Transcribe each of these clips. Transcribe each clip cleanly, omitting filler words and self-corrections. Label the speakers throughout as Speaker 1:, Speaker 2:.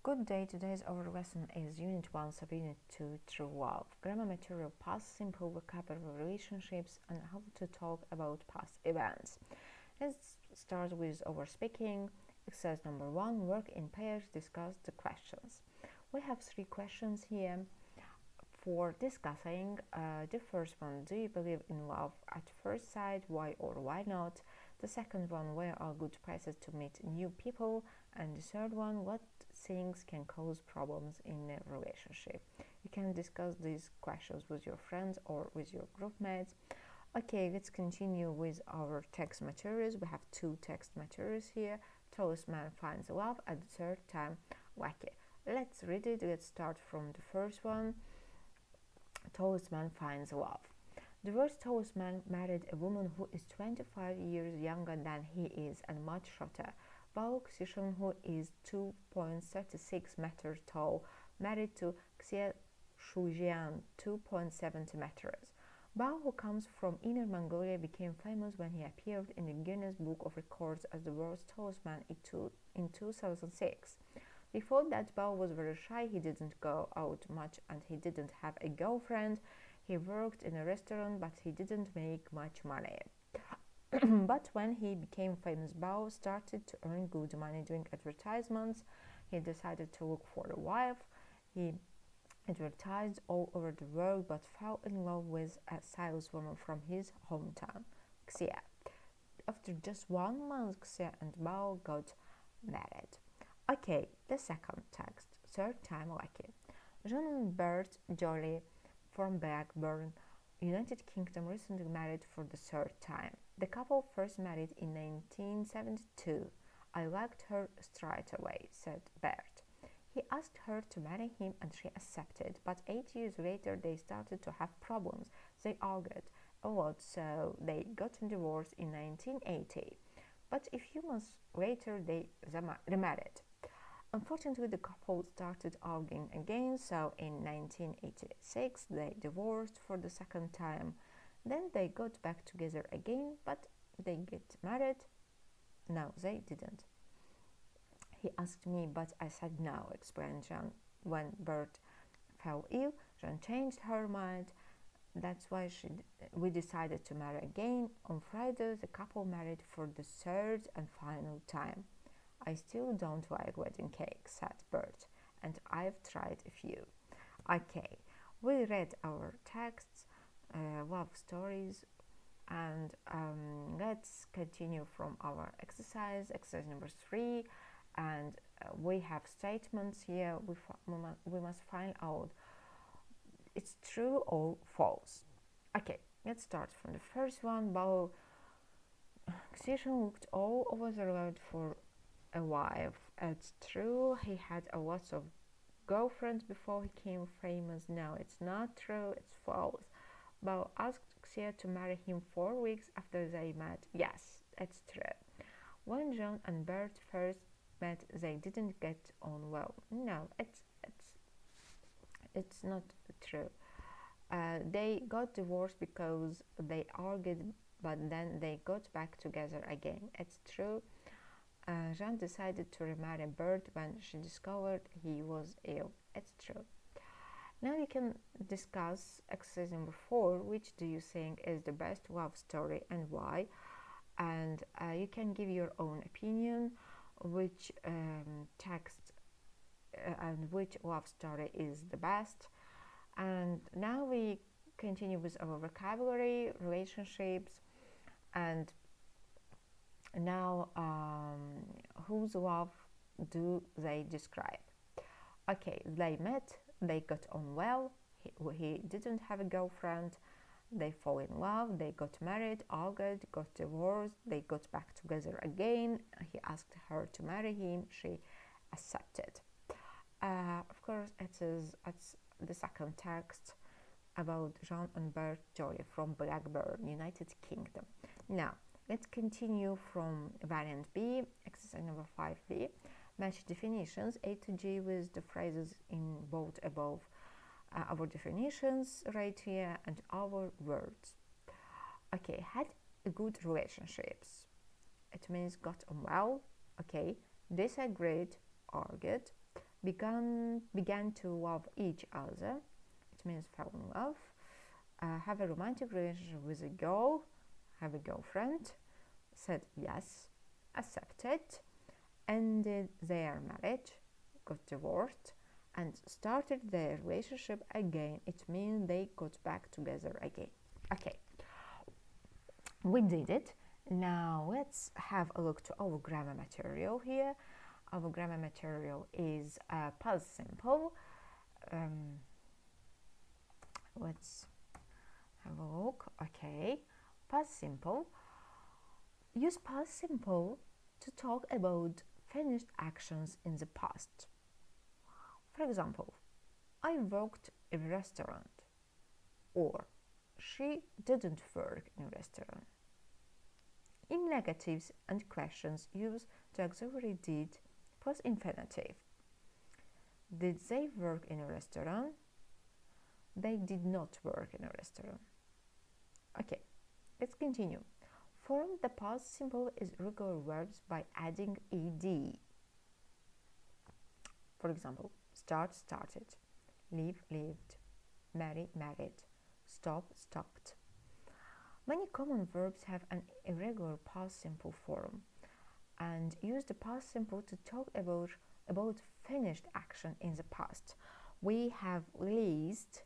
Speaker 1: Good day, today's our lesson is Unit 1, Subunit 2, True Love. Grammar material past simple vocabulary relationships and how to talk about past events. Let's start with our speaking. Exercise number 1, work in pairs, discuss the questions. We have 3 questions here for discussing. The first one, do you believe in love at first sight? Why or why not? The second one, where are good places to meet new people? And the third one, what things can cause problems in a relationship? You can discuss these questions with your friends or with your group mates. Okay, let's continue with our text materials. We have 2 text materials here. Tallest man finds love at the third time lucky. Let's read it. Let's start from the first one. Tallest man finds love. The world's tallest man married a woman who is 25 years younger than he is and much shorter. Bao Xisheng, who is 2.36 meters tall, married to Xie Shujian, 2.70 meters. Bao, who comes from Inner Mongolia, became famous when he appeared in the Guinness Book of Records as the world's tallest man in 2006. Before that, Bao was very shy, he didn't go out much and he didn't have a girlfriend. He worked in a restaurant, but he didn't make much money. But when he became famous, Bao started to earn good money doing advertisements. He decided to look for a wife. He advertised all over the world, but fell in love with a saleswoman from his hometown, Xie. After just 1 month, Xie and Bao got married. Okay, the second text, third time lucky. John and Bert Jolly from Blackburn, United Kingdom, recently married for the third time. The couple first married in 1972. I liked her straight away, said Bert. He asked her to marry him and she accepted, but 8 years later they started to have problems. They argued a lot, so they got divorced in 1980. But a few months later they remarried. Unfortunately, the couple started arguing again, so in 1986 they divorced for the second time. Then they got back together again, but they get married? No, they didn't. He asked me, but I said no, explained Jean. When Bert fell ill, Jean changed her mind. That's why we decided to marry again. On Friday, the couple married for the third and final time. I still don't like wedding cake, said Bert, and I've tried a few. Okay, we read our texts, love stories, and let's continue from our exercise number 3. And we have statements here. We must find out it's true or false. Okay, let's start from the first one. Bao Xisheng looked all over the world for a wife. It's true, he had a lot of girlfriends before he became famous. No, it's not true, it's false. Bao asked Xie to marry him 4 weeks after they met. Yes, it's true. When John and Bert first met, they didn't get on well. No, it's not true. They got divorced because they argued, but then they got back together again. It's true. Jean decided to remarry Bert when she discovered he was ill. It's true. Now you can discuss exercise number 4. Which do you think is the best love story and why? And you can give your own opinion, which text and which love story is the best. And now we continue with our vocabulary, relationships, and now whose love do they describe? Okay, they met, they got on well, he didn't have a girlfriend, they fall in love, they got married, argued, got divorced, they got back together again, he asked her to marry him, she accepted. Of course, it's the second text about Jean and Bert Joy from Blackburn, United Kingdom. Now, let's continue from variant B, exercise number 5B. Match definitions A to G with the phrases in bold above. Our definitions right here and our words. Okay, had good relationships. It means got on well. Okay, disagreed, argued, began to love each other. It means fall in love. Have a romantic relationship with a girl, have a girlfriend, said yes, accepted, ended their marriage, got divorced, and started their relationship again. It means they got back together again. Okay, we did it. Now let's have a look to our grammar material here. Our grammar material is past simple. Let's have a look. Okay, past simple. Use past simple to talk about finished actions in the past. For example, I worked in a restaurant, or she didn't work in a restaurant. In negatives and questions, use the auxiliary did plus infinitive. Did they work in a restaurant? They did not work in a restaurant. Okay, let's continue. Form the past simple is regular verbs by adding ed. For example, start, started, leave, lived, marry, married, stop, stopped. Many common verbs have an irregular past simple form, and use the past simple to talk about finished action in the past. We have list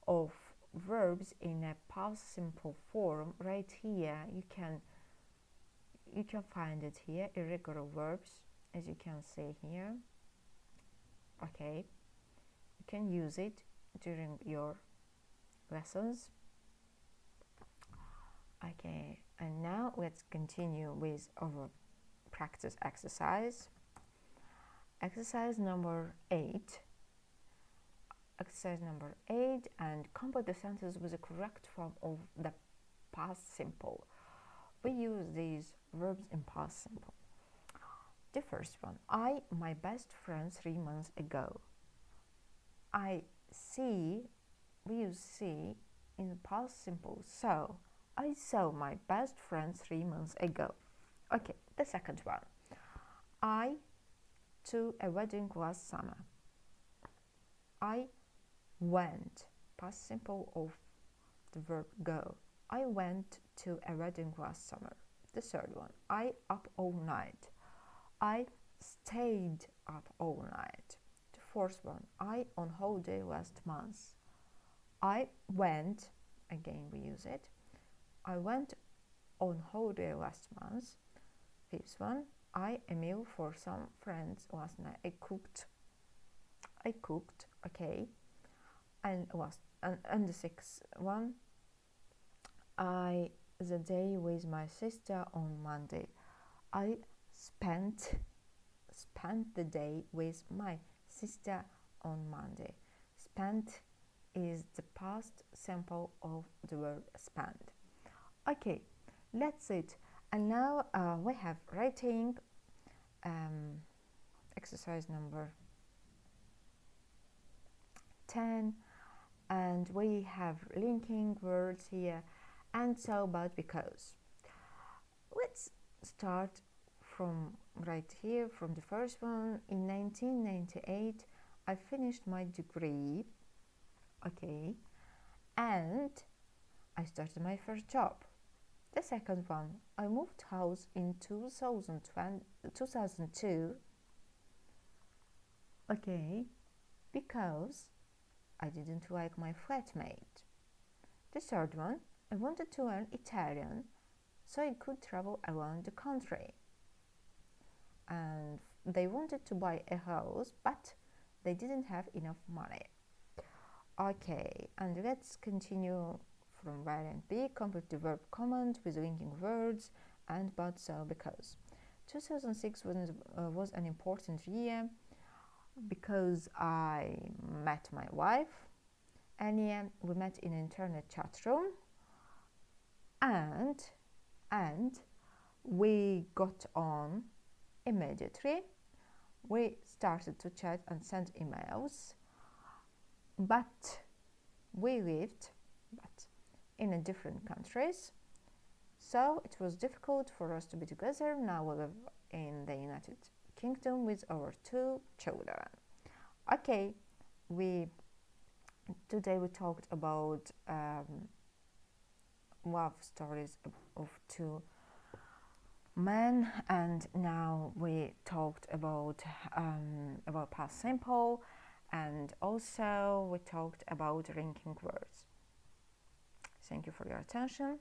Speaker 1: of verbs in a past simple form right here. You can find it here, irregular verbs, as you can see here. Okay, you can use it during your lessons. Okay, and now let's continue with our practice exercise. Exercise number 8. Exercise number 8, and complete the sentence with the correct form of the past simple. We use these verbs in past simple. The first one, my best friend 3 months ago. We use see in the past simple. So, I saw my best friend 3 months ago. Okay, the second one. I to a wedding last summer. I went, past simple of the verb go. I went to a wedding last summer. The third one. I up all night. I stayed up all night. The fourth one. I on holiday last month. I went, again we use it. I went on holiday last month. Fifth one. I a meal for some friends last night. I cooked, okay. And the sixth one, I the day with my sister on Monday. I spent the day with my sister on Monday. Spent is the past simple of the word spend. Okay, that's it. And now we have writing exercise number 10, and we have linking words here, and so but because. Let's start from right here, from the first one. In 1998 I finished my degree, okay, and I started my first job. The second one, I moved house in 2002, okay, because I didn't like my flatmate. The third one, I wanted to learn Italian so I could travel around the country. And they wanted to buy a house, but they didn't have enough money. Okay, and let's continue from variant B. Complete the verb command with linking words and but, so, because. 2006 was an important year because I met my wife, and we met in an internet chat room, and we got on immediately. We started to chat and send emails, but we lived in different countries, so it was difficult for us to be together. Now we live in the United Kingdom with our 2 children. Okay, we today we talked about love stories of two men, and now we talked about past simple, and also we talked about ranking words. Thank you for your attention.